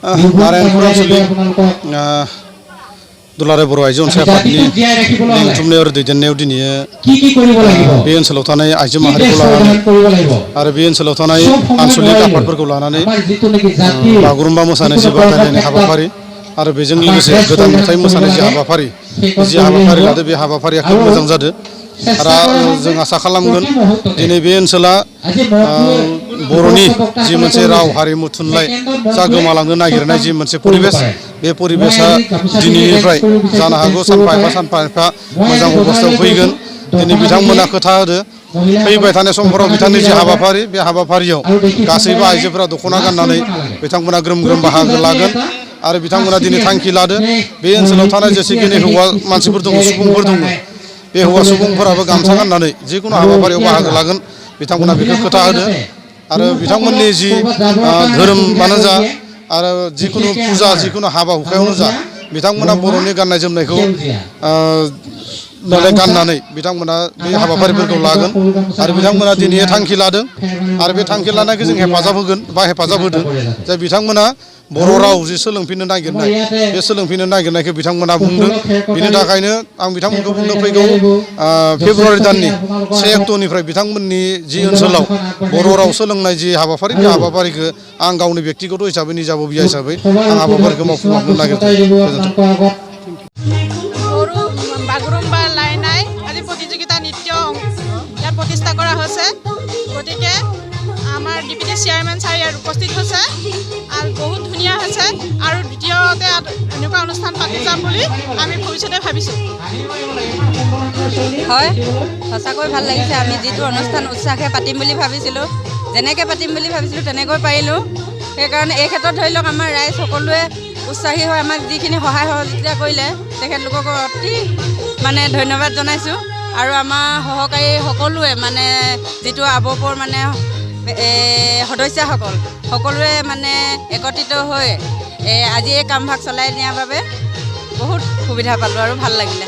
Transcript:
नारायणपुर आंचलिक दुलाराय बर' आइजो अनसाय आफादनि लिंथुमनाय आरो दैदेननायाव दिनै बे ओनसोलाव थानाय आइजो माहारिखौ लानानै आरो बे ओनसोलाव थानाय आन्चलिक आफादफोरखौ लानानै बागुरुम्बा मोसानाय जि बादायलायनाय हाबाफारि आरो बेजों लोगोसे गोदान मेथाइ मोसानाय जि हाबाफारि लादों बे हाबाफारिया खोब मोजां जादों आरो जों आसा खालामगोन दिनै बे ओनसोला बर'नि जि मोनसे राव हारिमु थुनलाइ जा गोमालांनो नागिरनाय जि मोनसे परिबेस बे परिबेसा दिनैनिफ्राय जानो हागौ सानफा एफा मोजां अबस्थायाव फैगोन दिनै बिथांमोना खोथा होदो फैबाय थानाय समफोराव बिथांनि जि हाबाफारि बे हाबाफारियाव गासैबो आइजोफोरा दख'ना गाननानै बिथांमोना ग्रोम ग्रोम बाहागो लागोन आरो बिथांमोना दिनै थांखि लादो बे ओनसोलाव थानाय जेसेखिनि हौवा मानसिफोर दङ सुबुंफोर दङ बे हौवा सुबुंफोराबो गामसा गाननानै जिखुनु हाबाफारियाव बाहागो लागोन बिथांमोना बेखौ खोथा होदो आरो बिथांमोननि जि धोरोमानो जा आरो जिखुनु फुजा जिखुनु हाबा हुखायावनो जा बिथांमोना बर'नि गाननाय जोमनायखौ गाननानै बिथांमोना बे हाबाफारिफोरखौ लागोन आरो बिथांमोना दिनै थांखि लादों आरो बे थांखि लानायखौ जों हेफाजाब होगोन बा हेफाजाब होदों जे बिथांमोना बर' राव जि सोलोंफिननो नागिरनाय बे सोलोंफिननो नागिरनायखौ बिथांमोना बुंदों बिनि थाखायनो आं बिथांमोनखौ बुंदों फैगौ फेब्रुवारि दाननि 1 अक्ट'निफ्राय बिथांमोननि जि ओनसोलाव बर' राव सोलोंनाय जि हाबाफारि बे हाबाफारिखौ आं गावनि बेक्तिगत हिसाबै निजाबबिया हिसाबै आं हाबाफारिखौ मावफुंलांनो नागिरदों बागुरुम्बा लायनाय आदि प्रतिযোगिতা নৃত্য ইয়াত প্ৰতিষ্ঠা কৰা হৈছে গতিকে আমাৰ ডিপুটি চেয়াৰমেন ছাৰ ইয়াত উপস্থিত হৈছে আৰু বহুত ধুনীয়া হৈছে আৰু দ্বিতীয়তে এনেকুৱা অনুষ্ঠান পাতি যাম বুলি আমি ভৱিষ্যতে ভাবিছোঁ হয় সঁচাকৈ ভাল লাগিছে আমি যিটো অনুষ্ঠান উৎসাহে পাতিম বুলি ভাবিছিলোঁ যেনেকৈ পাতিম বুলি ভাবিছিলোঁ তেনেকৈ পাৰিলোঁ সেইকাৰণে এই ক্ষেত্ৰত ধৰি লওক আমাৰ ৰাইজ সকলোৱে উৎসাহী হৈ আমাক যিখিনি সহায় সহযোগিতা কৰিলে তেখেতলোকক অতি মানে ধন্যবাদ জনাইছোঁ আৰু আমাৰ সহকাৰী সকলোৱে মানে যিটো ABWWFৰ মানে সদস্যসকল সকলোৱে মানে একত্ৰিত হৈ আজি এই কামভাগ চলাই নিয়াৰ বাবে বহুত সুবিধা পালোঁ আৰু ভাল লাগিলে